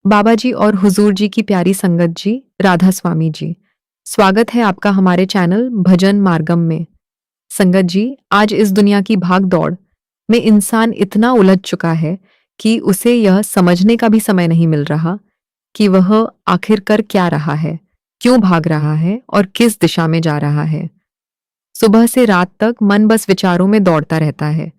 बाबा जी और हुजूर जी की प्यारी संगत जी, राधा स्वामी जी, स्वागत है आपका हमारे चैनल भजन मार्गम में। संगत जी, आज इस दुनिया की भाग दौड़ में इंसान इतना उलझ चुका है कि उसे यह समझने का भी समय नहीं मिल रहा कि वह आखिर कर क्या रहा है, क्यों भाग रहा है और किस दिशा में जा रहा है। सुबह से रात तक मन बस विचारों में दौड़ता रहता है।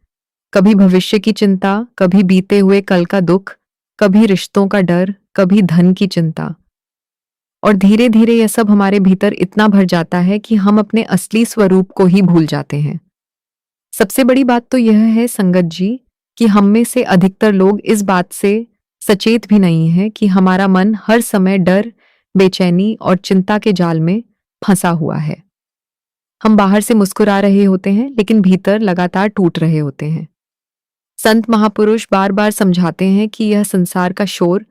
कभी भविष्य की चिंता, कभी बीते हुए कल का दुख, कभी रिश्तों का डर, कभी धन की चिंता। और धीरे धीरे यह सब हमारे भीतर इतना भर जाता है कि हम अपने असली स्वरूप को ही भूल जाते हैं। सबसे बड़ी बात तो यह है संगत जी कि हम में से अधिकतर लोग इस बात से सचेत भी नहीं है कि हमारा मन हर समय डर, बेचैनी और चिंता के जाल में फंसा हुआ है। हम बाहर से मुस्कुरा रहे होते हैं, लेकिन भीतर लगातार टूट रहे होते हैं। संत महापुरुष बार बार समझाते हैं कि यह संसार का शोर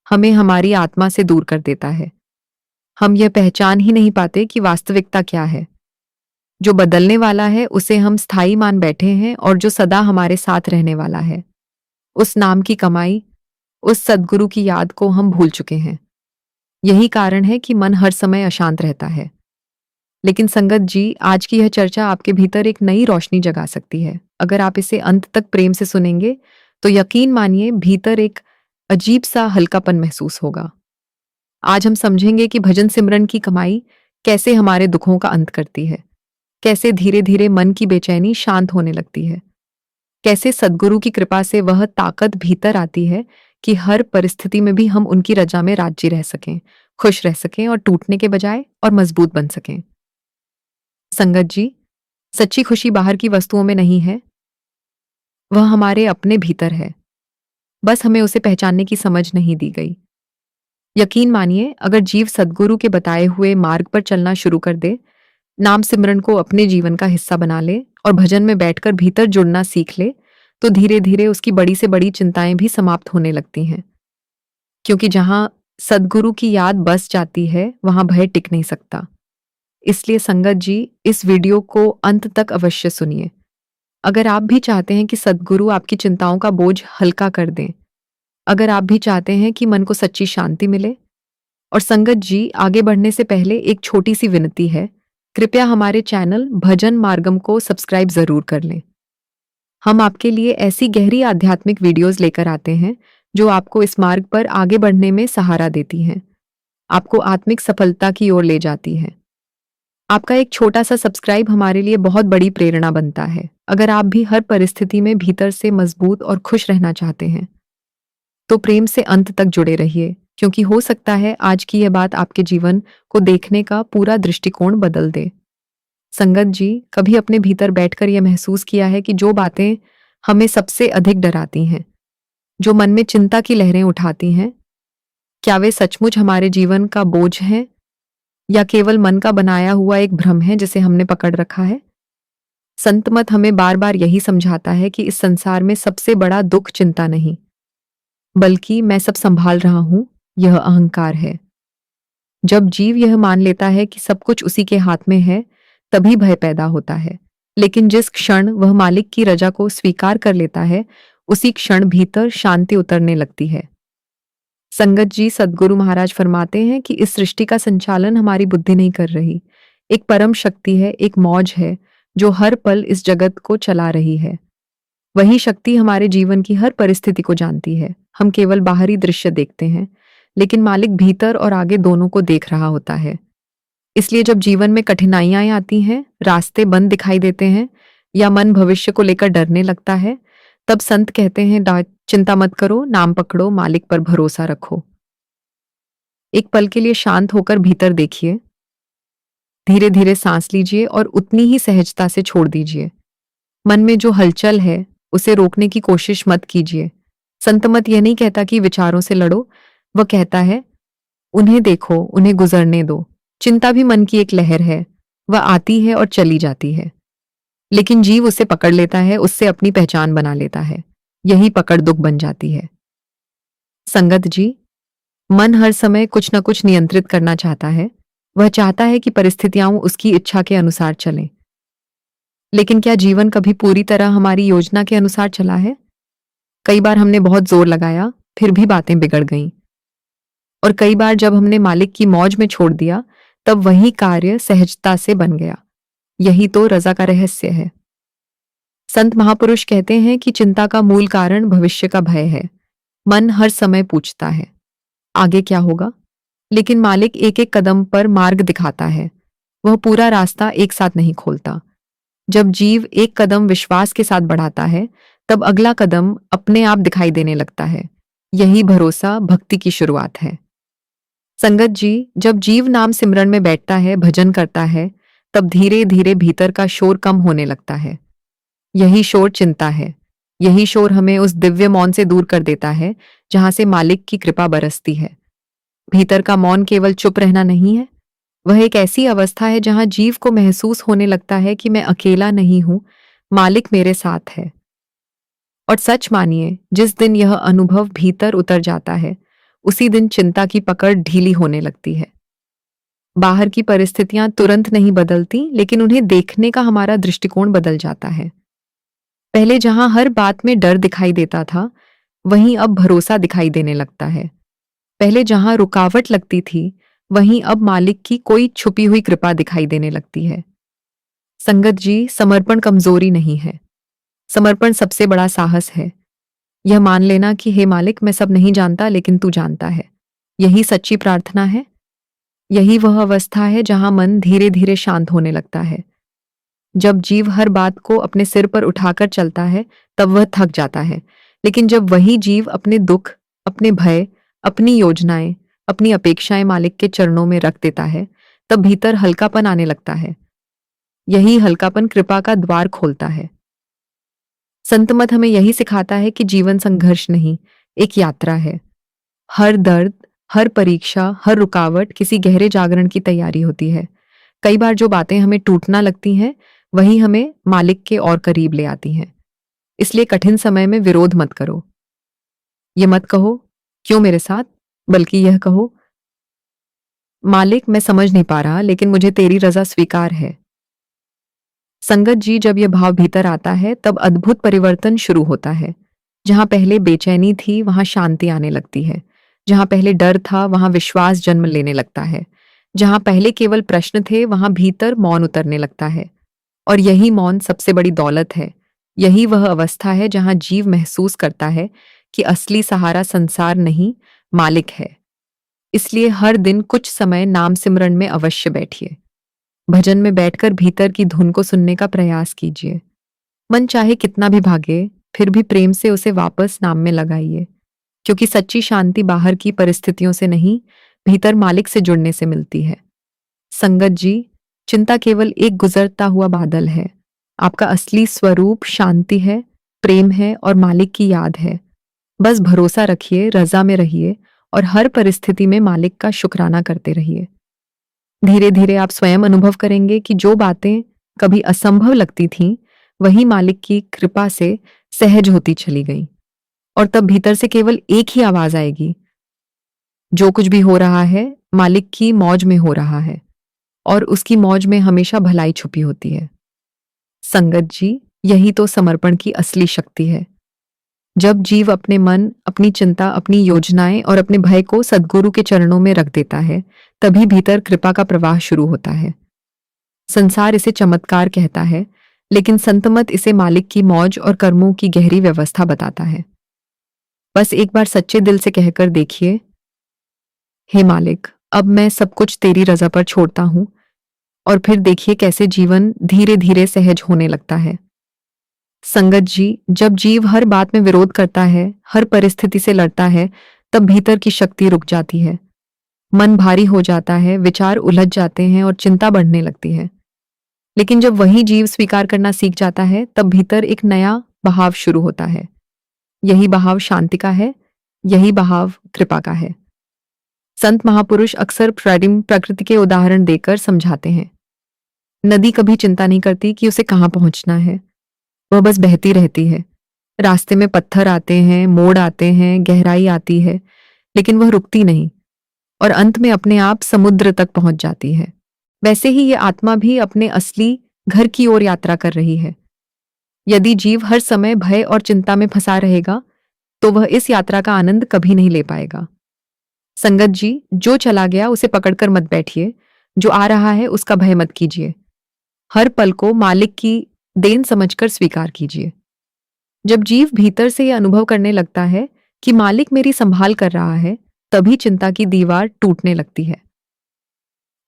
हमें हमारी आत्मा से दूर कर देता है। हम यह पहचान ही नहीं पाते कि वास्तविकता क्या है। जो बदलने वाला है उसे हम स्थायी मान बैठे हैं, और जो सदा हमारे साथ रहने वाला है, उस नाम की कमाई, उस सद्गुरु की याद को हम भूल चुके हैं। यही कारण है कि मन हर समय अशांत रहता है। लेकिन संगत जी, आज की यह चर्चा आपके भीतर एक नई रोशनी जगा सकती है। अगर आप इसे अंत तक प्रेम से सुनेंगे तो यकीन मानिए भीतर एक अजीब सा हल्कापन महसूस होगा। आज हम समझेंगे कि भजन सिमरन की कमाई कैसे हमारे दुखों का अंत करती है, कैसे धीरे धीरे मन की बेचैनी शांत होने लगती है, कैसे सद्गुरु की कृपा से वह ताकत भीतर आती है कि हर परिस्थिति में भी हम उनकी रजा में राज्य रह सकें, खुश रह सकें और टूटने के बजाय और मजबूत बन सकें। संगत जी, सच्ची खुशी बाहर की वस्तुओं में नहीं है, वह हमारे अपने भीतर है। बस हमें उसे पहचानने की समझ नहीं दी गई। यकीन मानिए, अगर जीव सद्गुरु के बताए हुए मार्ग पर चलना शुरू कर दे, नाम सिमरन को अपने जीवन का हिस्सा बना ले और भजन में बैठकर भीतर जुड़ना सीख ले, तो धीरे धीरे उसकी बड़ी से बड़ी चिंताएं भी समाप्त होने लगती हैं। क्योंकि जहां सद्गुरु की याद बस जाती है, वहां भय टिक नहीं सकता। इसलिए संगत जी, इस वीडियो को अंत तक अवश्य सुनिए। अगर आप भी चाहते हैं कि सद्गुरु आपकी चिंताओं का बोझ हल्का कर दें, अगर आप भी चाहते हैं कि मन को सच्ची शांति मिले, और संगत जी, आगे बढ़ने से पहले एक छोटी सी विनती है। कृपया हमारे चैनल भजन मार्गम को सब्सक्राइब जरूर कर लें। हम आपके लिए ऐसी गहरी आध्यात्मिक वीडियोस लेकर आते हैं जो आपको इस मार्ग पर आगे बढ़ने में सहारा देती हैं, आपको आत्मिक सफलता की ओर ले जाती है। आपका एक छोटा सा सब्सक्राइब हमारे लिए बहुत बड़ी प्रेरणा बनता है। अगर आप भी हर परिस्थिति में भीतर से मजबूत और खुश रहना चाहते हैं, तो प्रेम से अंत तक जुड़े रहिए, क्योंकि हो सकता है आज की यह बात आपके जीवन को देखने का पूरा दृष्टिकोण बदल दे। संगत जी, कभी अपने भीतर बैठकर यह महसूस किया है कि जो बातें हमें सबसे अधिक डराती हैं, जो मन में चिंता की लहरें उठाती हैं, क्या वे सचमुच हमारे जीवन का बोझ हैं, या केवल मन का बनाया हुआ एक भ्रम है जिसे हमने पकड़ रखा है? संत मत हमें बार बार यही समझाता है कि इस संसार में सबसे बड़ा दुख चिंता नहीं, बल्कि मैं सब संभाल रहा हूं, यह अहंकार है। जब जीव यह मान लेता है कि सब कुछ उसी के हाथ में है, तभी भय पैदा होता है। लेकिन जिस क्षण वह मालिक की रजा को स्वीकार कर लेता है, उसी क्षण भीतर शांति उतरने लगती है। संगत जी, सद्गुरु महाराज फरमाते हैं कि इस सृष्टि का संचालन हमारी बुद्धि नहीं कर रही, एक परम शक्ति है, एक मौज है जो हर पल इस जगत को चला रही है। वही शक्ति हमारे जीवन की हर परिस्थिति को जानती है। हम केवल बाहरी दृश्य देखते हैं, लेकिन मालिक भीतर और आगे दोनों को देख रहा होता है। इसलिए जब जीवन में कठिनाइयां आती हैं, रास्ते बंद दिखाई देते हैं, या मन भविष्य को लेकर डरने लगता है, तब संत कहते हैं, चिंता मत करो, नाम पकड़ो, मालिक पर भरोसा रखो। एक पल के लिए शांत होकर भीतर देखिए, धीरे धीरे सांस लीजिए और उतनी ही सहजता से छोड़ दीजिए। मन में जो हलचल है, उसे रोकने की कोशिश मत कीजिए। संत मत यह नहीं कहता कि विचारों से लड़ो, वह कहता है, उन्हें देखो, उन्हें गुजरने दो। चिंता भी मन की एक लहर है, वह आती है और चली जाती है, लेकिन जीव उसे पकड़ लेता है, उससे अपनी पहचान बना लेता है। यही पकड़ दुख बन जाती है। संगत जी, मन हर समय कुछ न कुछ नियंत्रित करना चाहता है। वह चाहता है कि परिस्थितियां उसकी इच्छा के अनुसार चलें। लेकिन क्या जीवन कभी पूरी तरह हमारी योजना के अनुसार चला है? कई बार हमने बहुत जोर लगाया, फिर भी बातें बिगड़ गईं। और कई बार जब हमने मालिक की मौज में छोड़ दिया, तब वही कार्य सहजता से बन गया। यही तो रजा का रहस्य है। संत महापुरुष कहते हैं कि चिंता का मूल कारण भविष्य का भय है। मन हर समय पूछता है, आगे क्या होगा? लेकिन मालिक एक एक कदम पर मार्ग दिखाता है। वह पूरा रास्ता एक साथ नहीं खोलता। जब जीव एक कदम विश्वास के साथ बढ़ाता है, तब अगला कदम अपने आप दिखाई देने लगता है। यही भरोसा भक्ति की शुरुआत है। संगत जी, जब जीव नाम सिमरन में बैठता है, भजन करता है, तब धीरे धीरे भीतर का शोर कम होने लगता है। यही शोर चिंता है। यही शोर हमें उस दिव्य मौन से दूर कर देता है जहां से मालिक की कृपा बरसती है। भीतर का मौन केवल चुप रहना नहीं है, वह एक ऐसी अवस्था है जहां जीव को महसूस होने लगता है कि मैं अकेला नहीं हूं, मालिक मेरे साथ है। और सच मानिए, जिस दिन यह अनुभव भीतर उतर जाता है, उसी दिन चिंता की पकड़ ढीली होने लगती है। बाहर की परिस्थितियां तुरंत नहीं बदलती, लेकिन उन्हें देखने का हमारा दृष्टिकोण बदल जाता है। पहले जहां हर बात में डर दिखाई देता था, वहीं अब भरोसा दिखाई देने लगता है। पहले जहां रुकावट लगती थी, वहीं अब मालिक की कोई छुपी हुई कृपा दिखाई देने लगती है। संगत जी, समर्पण कमजोरी नहीं है। समर्पण सबसे बड़ा साहस है। यह मान लेना कि हे मालिक, मैं सब नहीं जानता, लेकिन तू जानता है। यही सच्ची प्रार्थना है। यही वह अवस्था है जहां मन धीरे धीरे शांत होने लगता है। जब जीव हर बात को अपने सिर पर उठाकर चलता है, तब वह थक जाता है। लेकिन जब वही जीव अपने दुख, अपने भय, अपनी योजनाएं, अपनी अपेक्षाएं मालिक के चरणों में रख देता है, तब भीतर हल्कापन आने लगता है। यही हल्कापन कृपा का द्वार खोलता है। संत मत हमें यही सिखाता है कि जीवन संघर्ष नहीं, एक यात्रा है। हर दर्द, हर परीक्षा, हर रुकावट किसी गहरे जागरण की तैयारी होती है। कई बार जो बातें हमें टूटना लगती हैं, वही हमें मालिक के और करीब ले आती हैं। इसलिए कठिन समय में विरोध मत करो। ये मत कहो, क्यों मेरे साथ? बल्कि यह कहो, मालिक, मैं समझ नहीं पा रहा, लेकिन मुझे तेरी रजा स्वीकार है। संगत जी, जब यह भाव भीतर आता है, तब अद्भुत परिवर्तन शुरू होता है। जहां पहले बेचैनी थी, वहां शांति आने लगती है। जहां पहले डर था, वहां विश्वास जन्म लेने लगता है। जहां पहले केवल प्रश्न थे, वहां भीतर मौन उतरने लगता है। और यही मौन सबसे बड़ी दौलत है। यही वह अवस्था है जहां जीव महसूस करता है कि असली सहारा संसार नहीं, मालिक है। इसलिए हर दिन कुछ समय नाम सिमरन में अवश्य बैठिए। भजन में बैठकर भीतर की धुन को सुनने का प्रयास कीजिए। मन चाहे कितना भी भागे, फिर भी प्रेम से उसे वापस नाम में लगाइए। क्योंकि सच्ची शांति बाहर की परिस्थितियों से नहीं, भीतर मालिक से जुड़ने से मिलती है। संगत जी, चिंता केवल एक गुजरता हुआ बादल है। आपका असली स्वरूप शांति है, प्रेम है और मालिक की याद है। बस भरोसा रखिए, रजा में रहिए और हर परिस्थिति में मालिक का शुक्राना करते रहिए। धीरे धीरे आप स्वयं अनुभव करेंगे कि जो बातें कभी असंभव लगती थीं, वही मालिक की कृपा से सहज होती चली गई। और तब भीतर से केवल एक ही आवाज आएगी, जो कुछ भी हो रहा है, मालिक की मौज में हो रहा है। और उसकी मौज में हमेशा भलाई छुपी होती है। संगत जी, यही तो समर्पण की असली शक्ति है। जब जीव अपने मन, अपनी चिंता, अपनी योजनाएं और अपने भय को सद्गुरु के चरणों में रख देता है, तभी भीतर कृपा का प्रवाह शुरू होता है। संसार इसे चमत्कार कहता है, लेकिन संतमत इसे मालिक की मौज और कर्मों की गहरी व्यवस्था बताता है। बस एक बार सच्चे दिल से कहकर देखिए, हे मालिक, अब मैं सब कुछ तेरी रजा पर छोड़ता हूं। और फिर देखिए कैसे जीवन धीरे धीरे सहज होने लगता है। संगत जी, जब जीव हर बात में विरोध करता है, हर परिस्थिति से लड़ता है, तब भीतर की शक्ति रुक जाती है। मन भारी हो जाता है, विचार उलझ जाते हैं और चिंता बढ़ने लगती है। लेकिन जब वही जीव स्वीकार करना सीख जाता है, तब भीतर एक नया बहाव शुरू होता है। यही बहाव शांति का है, यही बहाव कृपा का है। संत महापुरुष अक्सर प्रकृति के उदाहरण देकर समझाते हैं। नदी कभी चिंता नहीं करती कि उसे कहाँ पहुंचना है, वह बस बहती रहती है। रास्ते में पत्थर आते हैं, मोड़ आते हैं, गहराई आती है, लेकिन वह रुकती नहीं और अंत में अपने आप समुद्र तक पहुंच जाती है। वैसे ही ये आत्मा भी अपने असली घर की ओर यात्रा कर रही है। यदि जीव हर समय भय और चिंता में फंसा रहेगा, तो वह इस यात्रा का आनंद कभी नहीं ले पाएगा। संगत जी, जो चला गया उसे पकड़कर मत बैठिए, जो आ रहा है उसका भय मत कीजिए। हर पल को मालिक की देन समझकर स्वीकार कीजिए। जब जीव भीतर से यह अनुभव करने लगता है कि मालिक मेरी संभाल कर रहा है, तभी चिंता की दीवार टूटने लगती है।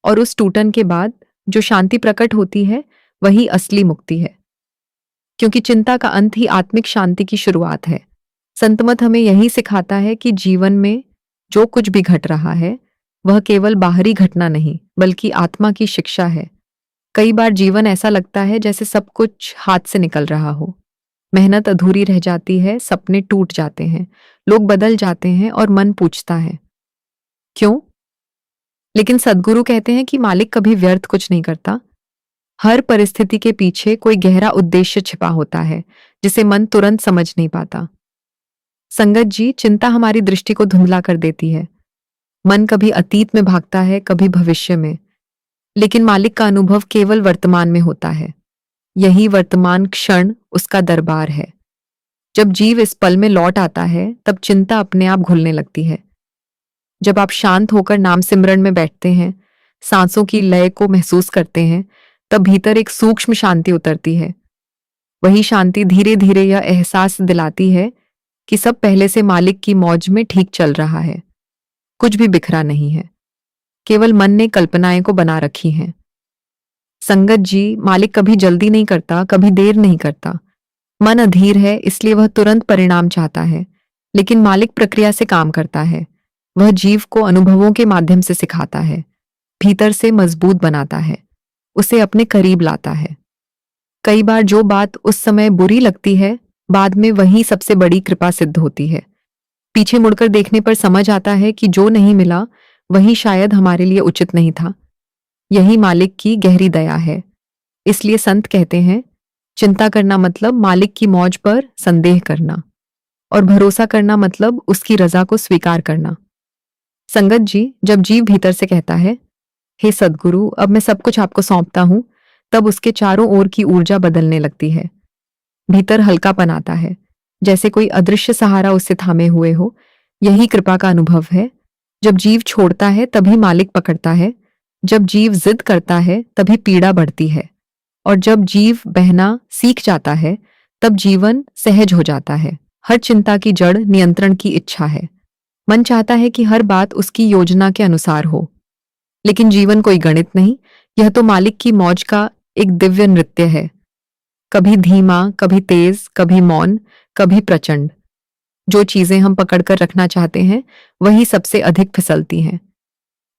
और उस टूटन के बाद जो शांति प्रकट होती है, वही असली मुक्ति है। क्योंकि चिंता का अंत ही आत्मिक शांति की शुरुआत है। संतमत हमें यही सिखाता है कि जीवन में जो कुछ भी घट रहा है, वह केवल बाहरी घटना नहीं, बल्कि आत्मा की शिक्षा है। कई बार जीवन ऐसा लगता है जैसे सब कुछ हाथ से निकल रहा हो। मेहनत अधूरी रह जाती है, सपने टूट जाते हैं, लोग बदल जाते हैं और मन पूछता है, क्यों? लेकिन सद्गुरु कहते हैं कि मालिक कभी व्यर्थ कुछ नहीं करता। हर परिस्थिति के पीछे कोई गहरा उद्देश्य छिपा होता है, जिसे मन तुरंत समझ नहीं पाता। संगत जी, चिंता हमारी दृष्टि को धुंधला कर देती है। मन कभी अतीत में भागता है, कभी भविष्य में, लेकिन मालिक का अनुभव केवल वर्तमान में होता है। यही वर्तमान क्षण उसका दरबार है। जब जीव इस पल में लौट आता है, तब चिंता अपने आप घुलने लगती है। जब आप शांत होकर नाम सिमरन में बैठते हैं, सांसों की लय को महसूस करते हैं, तब भीतर एक सूक्ष्म शांति उतरती है। वही शांति धीरे धीरे यह एहसास दिलाती है कि सब पहले से मालिक की मौज में ठीक चल रहा है। कुछ भी बिखरा नहीं है, केवल मन ने कल्पनाएं को बना रखी हैं। संगत जी, मालिक कभी जल्दी नहीं करता, कभी देर नहीं करता। मन अधीर है, इसलिए वह तुरंत परिणाम चाहता है, लेकिन मालिक प्रक्रिया से काम करता है। वह जीव को अनुभवों के माध्यम से सिखाता है, भीतर से मजबूत बनाता है, उसे अपने करीब लाता है। कई बार जो बात उस समय बुरी लगती है, बाद में वही सबसे बड़ी कृपा सिद्ध होती है। पीछे मुड़कर देखने पर समझ आता है कि जो नहीं मिला, वही शायद हमारे लिए उचित नहीं था। यही मालिक की गहरी दया है। इसलिए संत कहते हैं, चिंता करना मतलब मालिक की मौज पर संदेह करना, और भरोसा करना मतलब उसकी रजा को स्वीकार करना। संगत जी, जब जीव भीतर से कहता है, हे सद्गुरु, अब मैं सब कुछ आपको सौंपता हूं, तब उसके चारों ओर की ऊर्जा बदलने लगती है। भीतर हल्कापन आता है, जैसे कोई अदृश्य सहारा उसे थामे हुए हो। यही कृपा का अनुभव है। जब जीव छोड़ता है, तभी मालिक पकड़ता है। जब जीव जिद करता है, तभी पीड़ा बढ़ती है। और जब जीव बहना सीख जाता है, तब जीवन सहज हो जाता है। हर चिंता की जड़ नियंत्रण की इच्छा है। मन चाहता है कि हर बात उसकी योजना के अनुसार हो, लेकिन जीवन कोई गणित नहीं, यह तो मालिक की मौज का एक दिव्य नृत्य है। कभी धीमा, कभी तेज, कभी मौन, कभी प्रचंड। जो चीजें हम पकड़कर रखना चाहते हैं, वही सबसे अधिक फिसलती हैं।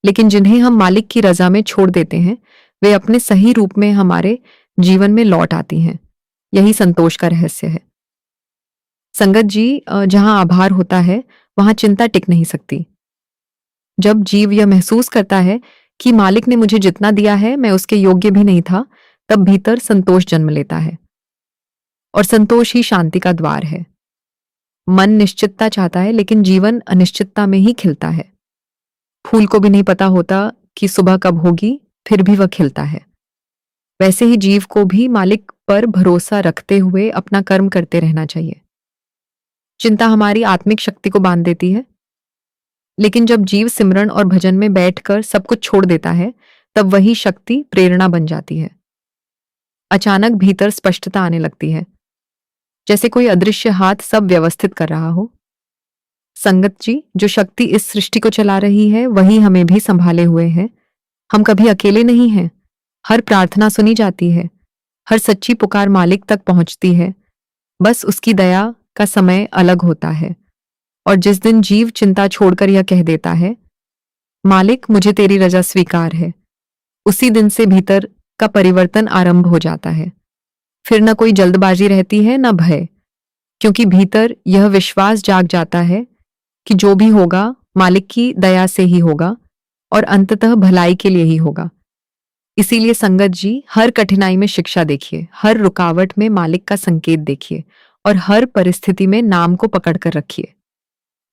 लेकिन जिन्हें हम मालिक की रजा में छोड़ देते हैं, वे अपने सही रूप में हमारे जीवन में लौट आती हैं। यही संतोष का रहस्य है। संगत जी, जहां आभार होता है, वहां चिंता टिक नहीं सकती। जब जीव यह महसूस करता है कि मालिक ने मुझे जितना दिया है, मैं उसके योग्य भी नहीं था, तब भीतर संतोष जन्म लेता है। और संतोष ही शांति का द्वार है। मन निश्चितता चाहता है, लेकिन जीवन अनिश्चितता में ही खिलता है। फूल को भी नहीं पता होता कि सुबह कब होगी, फिर भी वह खिलता है। वैसे ही जीव को भी मालिक पर भरोसा रखते हुए अपना कर्म करते रहना चाहिए। चिंता हमारी आत्मिक शक्ति को बांध देती है, लेकिन जब जीव सिमरन और भजन में बैठकर सब कुछ छोड़ देता है, तब वही शक्ति प्रेरणा बन जाती है। अचानक भीतर स्पष्टता आने लगती है, जैसे कोई अदृश्य हाथ सब व्यवस्थित कर रहा हो। संगत जी, जो शक्ति इस सृष्टि को चला रही है, वही हमें भी संभाले हुए है। हम कभी अकेले नहीं हैं। हर प्रार्थना सुनी जाती है, हर सच्ची पुकार मालिक तक पहुंचती है। बस उसकी दया का समय अलग होता है। और जिस दिन जीव चिंता छोड़कर यह कह देता है, मालिक मुझे तेरी रजा स्वीकार है, उसी दिन से भीतर का परिवर्तन आरंभ हो जाता है। फिर न कोई जल्दबाजी रहती है, न भय, क्योंकि भीतर यह विश्वास जाग जाता है कि जो भी होगा मालिक की दया से ही होगा और अंततः भलाई के लिए ही होगा। इसीलिए संगत जी, हर कठिनाई में शिक्षा देखिए, हर रुकावट में मालिक का संकेत देखिए, और हर परिस्थिति में नाम को पकड़कर रखिए।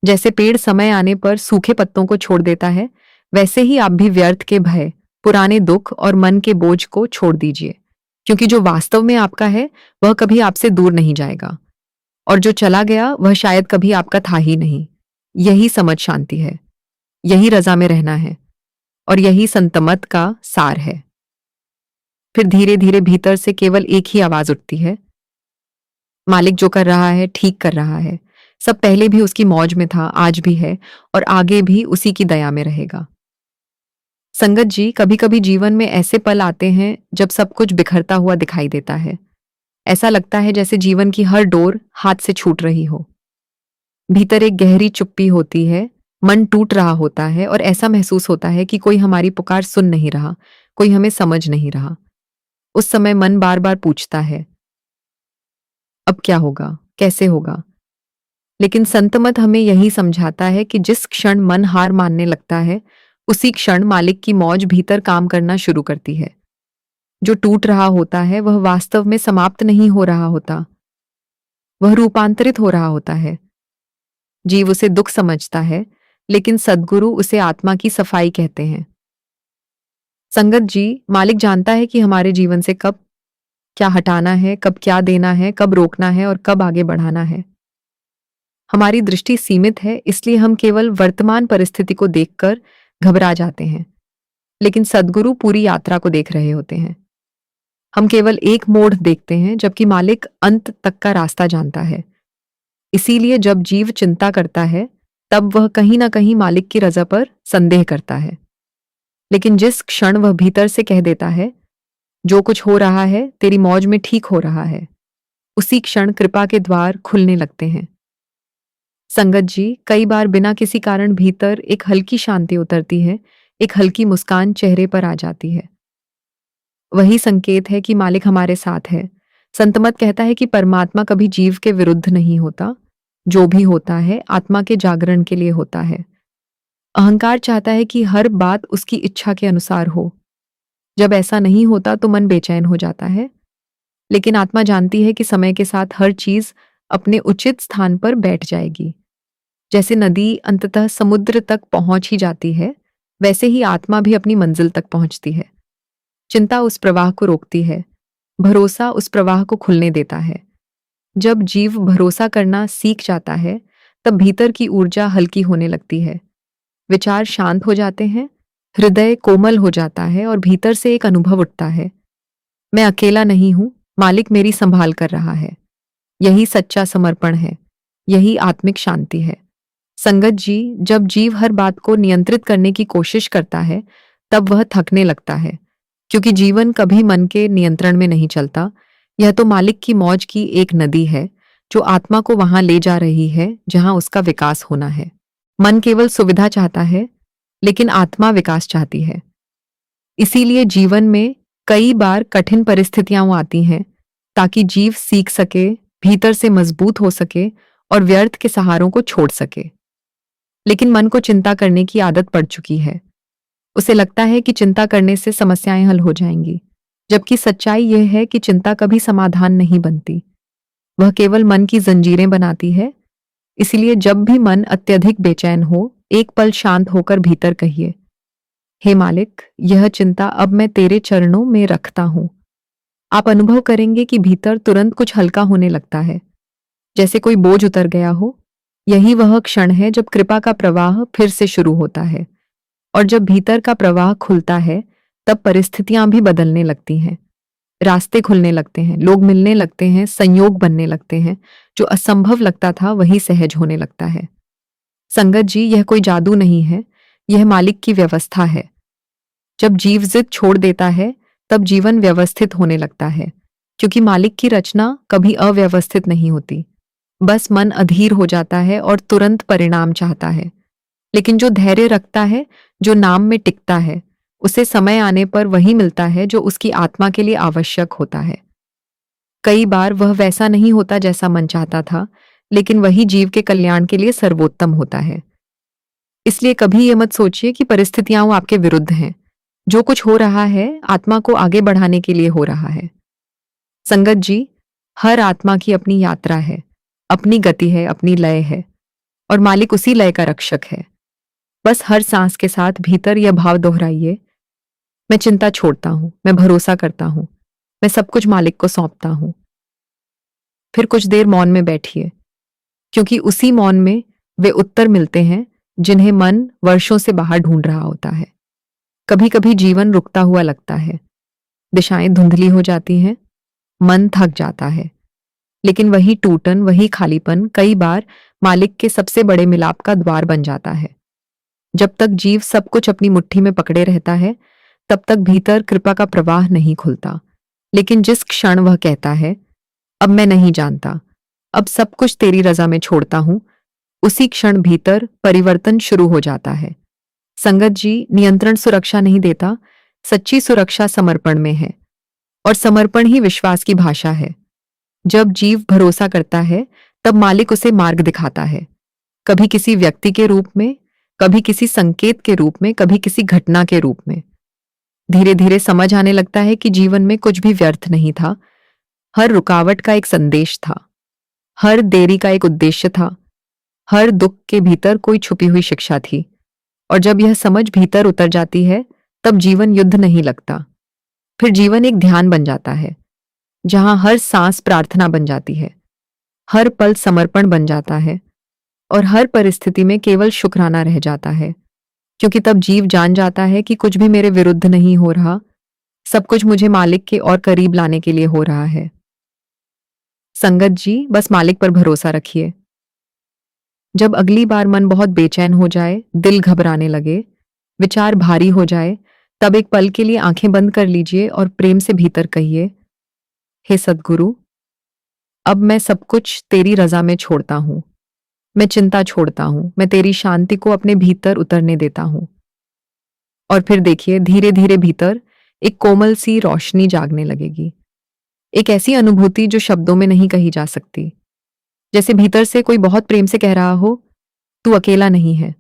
जैसे पेड़ समय आने पर सूखे पत्तों को छोड़ देता है, वैसे ही आप भी व्यर्थ के भय, पुराने दुख और मन के बोझ को छोड़ दीजिए, क्योंकि जो वास्तव में आपका है, वह कभी आपसे दूर नहीं जाएगा, और जो चला गया वह शायद कभी आपका था ही नहीं। यही समझ शांति है। यही रजा में रहना है और यही संतमत का सार है। फिर धीरे धीरे भीतर से केवल एक ही आवाज उठती है, मालिक जो कर रहा है ठीक कर रहा है। सब पहले भी उसकी मौज में था, आज भी है और आगे भी उसी की दया में रहेगा। संगत जी, कभी कभी जीवन में ऐसे पल आते हैं जब सब कुछ बिखरता हुआ दिखाई देता है। ऐसा लगता है जैसे जीवन की हर डोर हाथ से छूट रही हो। भीतर एक गहरी चुप्पी होती है, मन टूट रहा होता है और ऐसा महसूस होता है कि कोई हमारी पुकार सुन नहीं रहा, कोई हमें समझ नहीं रहा। उस समय मन बार बार पूछता है, अब क्या होगा, कैसे होगा? लेकिन संत मत हमें यही समझाता है कि जिस क्षण मन हार मानने लगता है, उसी क्षण मालिक की मौज भीतर काम करना शुरू करती है। जो टूट रहा होता है वह वास्तव में समाप्त नहीं हो रहा होता, वह रूपांतरित हो रहा होता है। जीव उसे दुख समझता है, लेकिन सद्गुरु उसे आत्मा की सफाई कहते हैं। संगत जी, मालिक जानता है कि हमारे जीवन से कब क्या हटाना है, कब क्या देना है, कब रोकना है और कब आगे बढ़ाना है। हमारी दृष्टि सीमित है, इसलिए हम केवल वर्तमान परिस्थिति को देखकर घबरा जाते हैं, लेकिन सद्गुरु पूरी यात्रा को देख रहे होते हैं। हम केवल एक मोड़ देखते हैं, जबकि मालिक अंत तक का रास्ता जानता है। इसीलिए जब जीव चिंता करता है, तब वह कहीं ना कहीं मालिक की रजा पर संदेह करता है। लेकिन जिस क्षण वह भीतर से कह देता है, जो कुछ हो रहा है तेरी मौज में ठीक हो रहा है, उसी क्षण कृपा के द्वार खुलने लगते हैं। संगत जी, कई बार बिना किसी कारण भीतर एक हल्की शांति उतरती है, एक हल्की मुस्कान चेहरे पर आ जाती है। वही संकेत है कि मालिक हमारे साथ है। संतमत कहता है कि परमात्मा कभी जीव के विरुद्ध नहीं होता, जो भी होता है आत्मा के जागरण के लिए होता है। अहंकार चाहता है कि हर बात उसकी इच्छा के अनुसार हो। जब ऐसा नहीं होता तो मन बेचैन हो जाता है, लेकिन आत्मा जानती है कि समय के साथ हर चीज अपने उचित स्थान पर बैठ जाएगी। जैसे नदी अंततः समुद्र तक पहुंच ही जाती है, वैसे ही आत्मा भी अपनी मंजिल तक पहुंचती है। चिंता उस प्रवाह को रोकती है, भरोसा उस प्रवाह को खुलने देता है। जब जीव भरोसा करना सीख जाता है, तब भीतर की ऊर्जा हल्की होने लगती है। विचार शांत हो जाते हैं, हृदय कोमल हो जाता है और भीतर से एक अनुभव उठता है, मैं अकेला नहीं हूं, मालिक मेरी संभाल कर रहा है। यही सच्चा समर्पण है, यही आत्मिक शांति है। संगत जी, जब जीव हर बात को नियंत्रित करने की कोशिश करता है, तब वह थकने लगता है, क्योंकि जीवन कभी मन के नियंत्रण में नहीं चलता। यह तो मालिक की मौज की एक नदी है, जो आत्मा को वहां ले जा रही है जहां उसका विकास होना है। मन केवल सुविधा चाहता है, लेकिन आत्मा विकास चाहती है। इसीलिए जीवन में कई बार कठिन परिस्थितियां आती हैं, ताकि जीव सीख सके, भीतर से मजबूत हो सके और व्यर्थ के सहारों को छोड़ सके। लेकिन मन को चिंता करने की आदत पड़ चुकी है। उसे लगता है कि चिंता करने से समस्याएं हल हो जाएंगी, जबकि सच्चाई यह है कि चिंता कभी समाधान नहीं बनती, वह केवल मन की जंजीरें बनाती है। इसलिए जब भी मन अत्यधिक बेचैन हो, एक पल शांत होकर भीतर कहिए, हे मालिक, यह चिंता अब मैं तेरे चरणों में रखता हूं। आप अनुभव करेंगे कि भीतर तुरंत कुछ हल्का होने लगता है, जैसे कोई बोझ उतर गया हो। यही वह क्षण है जब कृपा का प्रवाह फिर से शुरू होता है। और जब भीतर का प्रवाह खुलता है, तब परिस्थितियां भी बदलने लगती हैं, रास्ते खुलने लगते हैं, लोग मिलने लगते हैं, संयोग बनने लगते हैं। जो असंभव लगता था वही सहज होने लगता है। संगत जी, यह कोई जादू नहीं है, यह मालिक की व्यवस्था है। जब जीव जिद छोड़ देता है, तब जीवन व्यवस्थित होने लगता है, क्योंकि मालिक की रचना कभी अव्यवस्थित नहीं होती। बस मन अधीर हो जाता है और तुरंत परिणाम चाहता है। लेकिन जो धैर्य रखता है, जो नाम में टिकता है, उसे समय आने पर वही मिलता है जो उसकी आत्मा के लिए आवश्यक होता है। कई बार वह वैसा नहीं होता जैसा मन चाहता था, लेकिन वही जीव के कल्याण के लिए सर्वोत्तम होता है। इसलिए कभी ये मत सोचिए कि परिस्थितियां वो आपके विरुद्ध हैं। जो कुछ हो रहा है आत्मा को आगे बढ़ाने के लिए हो रहा है। संगत जी, हर आत्मा की अपनी यात्रा है, अपनी गति है, अपनी लय है, और मालिक उसी लय का रक्षक है। बस हर सांस के साथ भीतर यह भाव दोहराइए, मैं चिंता छोड़ता हूं, मैं भरोसा करता हूं, मैं सब कुछ मालिक को सौंपता हूं। फिर कुछ देर मौन में बैठिए, क्योंकि उसी मौन में वे उत्तर मिलते हैं जिन्हें मन वर्षों से बाहर ढूंढ रहा होता है। कभी कभी जीवन रुकता हुआ लगता है, दिशाएं धुंधली हो जाती हैं, मन थक जाता है। लेकिन वही टूटन, वही खालीपन कई बार मालिक के सबसे बड़े मिलाप का द्वार बन जाता है। जब तक जीव सब कुछ अपनी मुट्ठी में पकड़े रहता है, तब तक भीतर कृपा का प्रवाह नहीं खुलता। लेकिन जिस क्षण वह कहता है, अब मैं नहीं जानता, अब सब कुछ तेरी रजा में छोड़ता हूं, उसी क्षण भीतर परिवर्तन शुरू हो जाता है। संगत जी, नियंत्रण सुरक्षा नहीं देता, सच्ची सुरक्षा समर्पण में है। और समर्पण ही विश्वास की भाषा है। जब जीव भरोसा करता है, तब मालिक उसे मार्ग दिखाता है। कभी किसी व्यक्ति के रूप में, कभी किसी संकेत के रूप में, कभी किसी घटना के रूप में। धीरे धीरे समझ आने लगता है कि जीवन में कुछ भी व्यर्थ नहीं था। हर रुकावट का एक संदेश था, हर देरी का एक उद्देश्य था, हर दुख के भीतर कोई छुपी हुई शिक्षा थी। और जब यह समझ भीतर उतर जाती है, तब जीवन युद्ध नहीं लगता। फिर जीवन एक ध्यान बन जाता है, जहां हर सांस प्रार्थना बन जाती है, हर पल समर्पण बन जाता है, और हर परिस्थिति में केवल शुक्राना रह जाता है। क्योंकि तब जीव जान जाता है कि कुछ भी मेरे विरुद्ध नहीं हो रहा, सब कुछ मुझे मालिक के और करीब लाने के लिए हो रहा है। संगत जी, बस मालिक पर भरोसा रखिए। जब अगली बार मन बहुत बेचैन हो जाए, दिल घबराने लगे, विचार भारी हो जाए, तब एक पल के लिए आंखें बंद कर लीजिए और प्रेम से भीतर कहिए, हे सद्गुरु, अब मैं सब कुछ तेरी रजा में छोड़ता हूं। मैं चिंता छोड़ता हूं, मैं तेरी शांति को अपने भीतर उतरने देता हूं। और फिर देखिए, धीरे धीरे भीतर एक कोमल सी रोशनी जागने लगेगी। एक ऐसी अनुभूति जो शब्दों में नहीं कही जा सकती। जैसे भीतर से कोई बहुत प्रेम से कह रहा हो, तू अकेला नहीं है,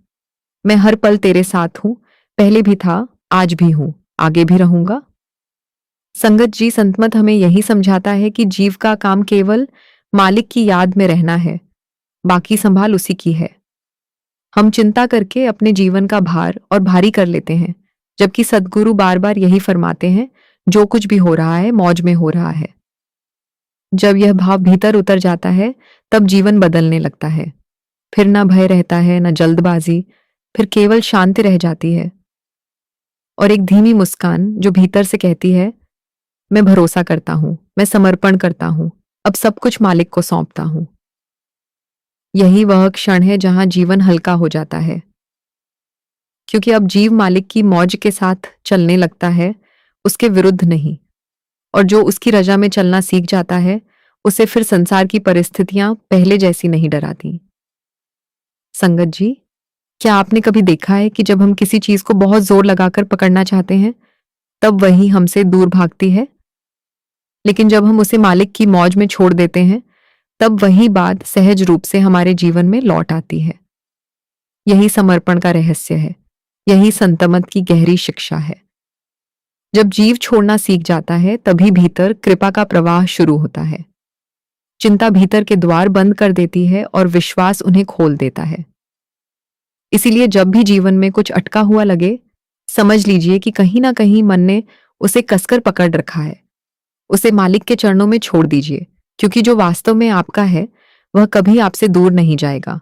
मैं हर पल तेरे साथ हूं, पहले भी था, आज भी हूं, आगे भी रहूंगा। संगत जी, संतमत हमें यही समझाता है कि जीव का काम केवल मालिक की याद में रहना है, बाकी संभाल उसी की है। हम चिंता करके अपने जीवन का भार और भारी कर लेते हैं, जबकि सद्गुरु बार बार यही फरमाते हैं, जो कुछ भी हो रहा है मौज में हो रहा है। जब यह भाव भीतर उतर जाता है, तब जीवन बदलने लगता है। फिर ना भय रहता है, ना जल्दबाजी, फिर केवल शांति रह जाती है। और एक धीमी मुस्कान जो भीतर से कहती है, मैं भरोसा करता हूं, मैं समर्पण करता हूं, अब सब कुछ मालिक को सौंपता हूं। यही वह क्षण है जहां जीवन हल्का हो जाता है, क्योंकि अब जीव मालिक की मौज के साथ चलने लगता है, उसके विरुद्ध नहीं। और जो उसकी रजा में चलना सीख जाता है, उसे फिर संसार की परिस्थितियां पहले जैसी नहीं डराती। संगत जी, क्या आपने कभी देखा है कि जब हम किसी चीज को बहुत जोर लगाकर पकड़ना चाहते हैं, तब वही हमसे दूर भागती है? लेकिन जब हम उसे मालिक की मौज में छोड़ देते हैं, तब वही बात सहज रूप से हमारे जीवन में लौट आती है। यही समर्पण का रहस्य है, यही संतमत की गहरी शिक्षा है। जब जीव छोड़ना सीख जाता है, तभी भीतर कृपा का प्रवाह शुरू होता है। चिंता भीतर के द्वार बंद कर देती है और विश्वास उन्हें खोल देता है। इसीलिए जब भी जीवन में कुछ अटका हुआ लगे, समझ लीजिए कि कहीं ना कहीं मन ने उसे कसकर पकड़ रखा है। उसे मालिक के चरणों में छोड़ दीजिए, क्योंकि जो वास्तव में आपका है, वह कभी आपसे दूर नहीं जाएगा।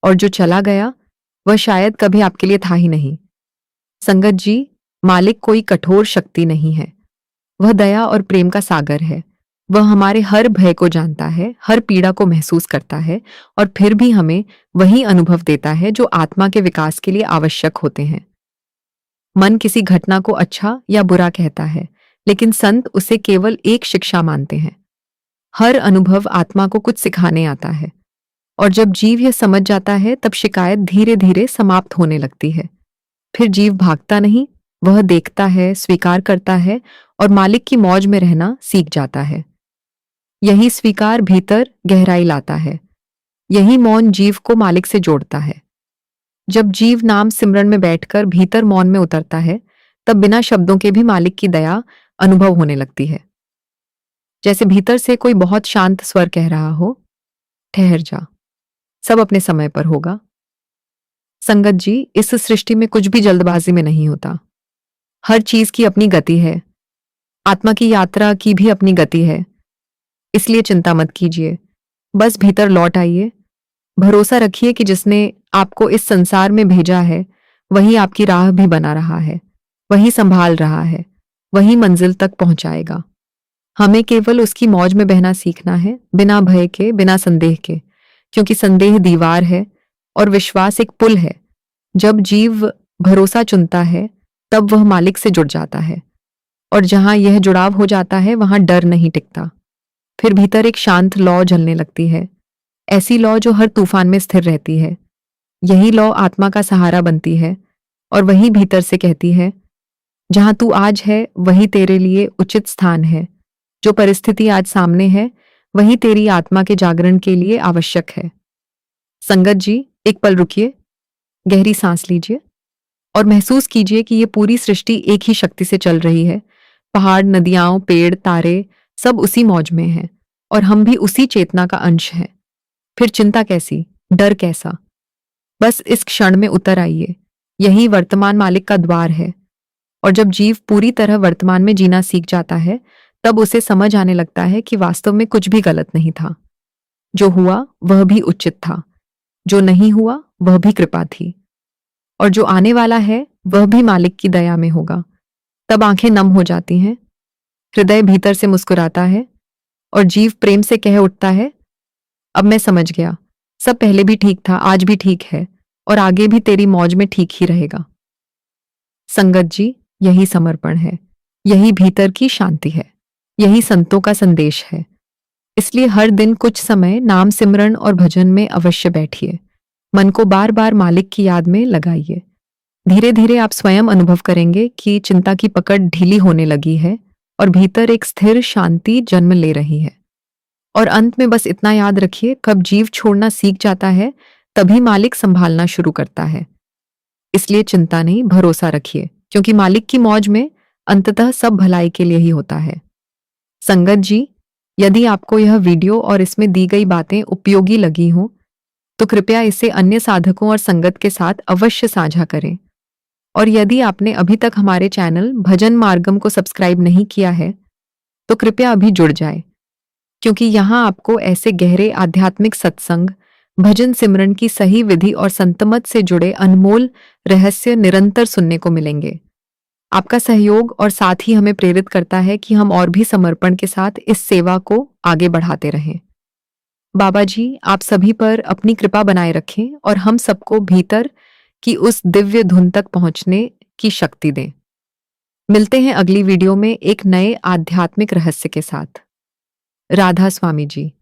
और जो चला गया, वह शायद कभी आपके लिए था ही नहीं। संगत जी, मालिक कोई कठोर शक्ति नहीं है, वह दया और प्रेम का सागर है। वह हमारे हर भय को जानता है, हर पीड़ा को महसूस करता है, और फिर भी हमें वही अनुभव देता है जो आत्मा के विकास के लिए आवश्यक होते हैं। मन किसी घटना को अच्छा या बुरा कहता है, लेकिन संत उसे केवल एक शिक्षा मानते हैं। हर अनुभव आत्मा को कुछ सिखाने आता है, और जब जीव यह समझ जाता है, तब शिकायत धीरे धीरे समाप्त होने लगती है। फिर जीव भागता नहीं, वह देखता है, स्वीकार करता है, और मालिक की मौज में रहना सीख जाता है। यही स्वीकार भीतर गहराई लाता है, यही मौन जीव को मालिक से जोड़ता है। जब जीव नाम सिमरन में बैठकर भीतर मौन में उतरता है, तब बिना शब्दों के भी मालिक की दया अनुभव होने लगती है। जैसे भीतर से कोई बहुत शांत स्वर कह रहा हो, ठहर जा, सब अपने समय पर होगा। संगत जी, इस सृष्टि में कुछ भी जल्दबाजी में नहीं होता। हर चीज की अपनी गति है, आत्मा की यात्रा की भी अपनी गति है। इसलिए चिंता मत कीजिए, बस भीतर लौट आइए। भरोसा रखिए कि जिसने आपको इस संसार में भेजा है, वही आपकी राह भी बना रहा है, वही संभाल रहा है, वही मंजिल तक पहुंचाएगा। हमें केवल उसकी मौज में बहना सीखना है, बिना भय के, बिना संदेह के, क्योंकि संदेह दीवार है और विश्वास एक पुल है। जब जीव भरोसा चुनता है, तब वह मालिक से जुड़ जाता है, और जहां यह जुड़ाव हो जाता है, वहां डर नहीं टिकता। फिर भीतर एक शांत लौ जलने लगती है, ऐसी लौ जो हर तूफान में स्थिर रहती है। यही लौ आत्मा का सहारा बनती है, और वही भीतर से कहती है, जहां तू आज है, वही तेरे लिए उचित स्थान है। जो परिस्थिति आज सामने है, वही तेरी आत्मा के जागरण के लिए आवश्यक है। संगत जी, एक पल रुकिए, गहरी सांस लीजिए और महसूस कीजिए कि ये पूरी सृष्टि एक ही शक्ति से चल रही है। पहाड़, नदियां, पेड़, तारे सब उसी मौज में हैं, और हम भी उसी चेतना का अंश हैं। फिर चिंता कैसी, डर कैसा? बस इस क्षण में उतर आइए। यही वर्तमान मालिक का द्वार है, और जब जीव पूरी तरह वर्तमान में जीना सीख जाता है, तब उसे समझ आने लगता है कि वास्तव में कुछ भी गलत नहीं था। जो हुआ वह भी उचित था, जो नहीं हुआ वह भी कृपा थी, और जो आने वाला है वह भी मालिक की दया में होगा। तब आंखें नम हो जाती हैं, हृदय भीतर से मुस्कुराता है, और जीव प्रेम से कह उठता है, अब मैं समझ गया, सब पहले भी ठीक था, आज भी ठीक है, और आगे भी तेरी मौज में ठीक ही रहेगा। संगत जी, यही समर्पण है, यही भीतर की शांति है, यही संतों का संदेश है। इसलिए हर दिन कुछ समय नाम सिमरन और भजन में अवश्य बैठिए। मन को बार बार मालिक की याद में लगाइए। धीरे धीरे आप स्वयं अनुभव करेंगे कि चिंता की पकड़ ढीली होने लगी है, और भीतर एक स्थिर शांति जन्म ले रही है। और अंत में बस इतना याद रखिए, कब जीव छोड़ना सीख जाता है, तभी मालिक संभालना शुरू करता है। इसलिए चिंता नहीं, भरोसा रखिए, क्योंकि मालिक की मौज में अंततः सब भलाई के लिए ही होता है। संगत जी, यदि आपको यह वीडियो और इसमें दी गई बातें उपयोगी लगी हों, तो कृपया इसे अन्य साधकों और संगत के साथ अवश्य साझा करें। और यदि आपने अभी तक हमारे चैनल भजन मार्गम को सब्सक्राइब नहीं किया है, तो कृपया अभी जुड़ जाए, क्योंकि यहाँ आपको ऐसे गहरे आध्यात्मिक सत्संग, भजन सिमरन की सही विधि और संतमत से जुड़े अनमोल रहस्य निरंतर सुनने को मिलेंगे। आपका सहयोग और साथ ही हमें प्रेरित करता है कि हम और भी समर्पण के साथ इस सेवा को आगे बढ़ाते रहें। बाबा जी, आप सभी पर अपनी कृपा बनाए रखें, और हम सबको भीतर की उस दिव्य धुन तक पहुंचने की शक्ति दें। मिलते हैं अगली वीडियो में एक नए आध्यात्मिक रहस्य के साथ। राधा स्वामी जी।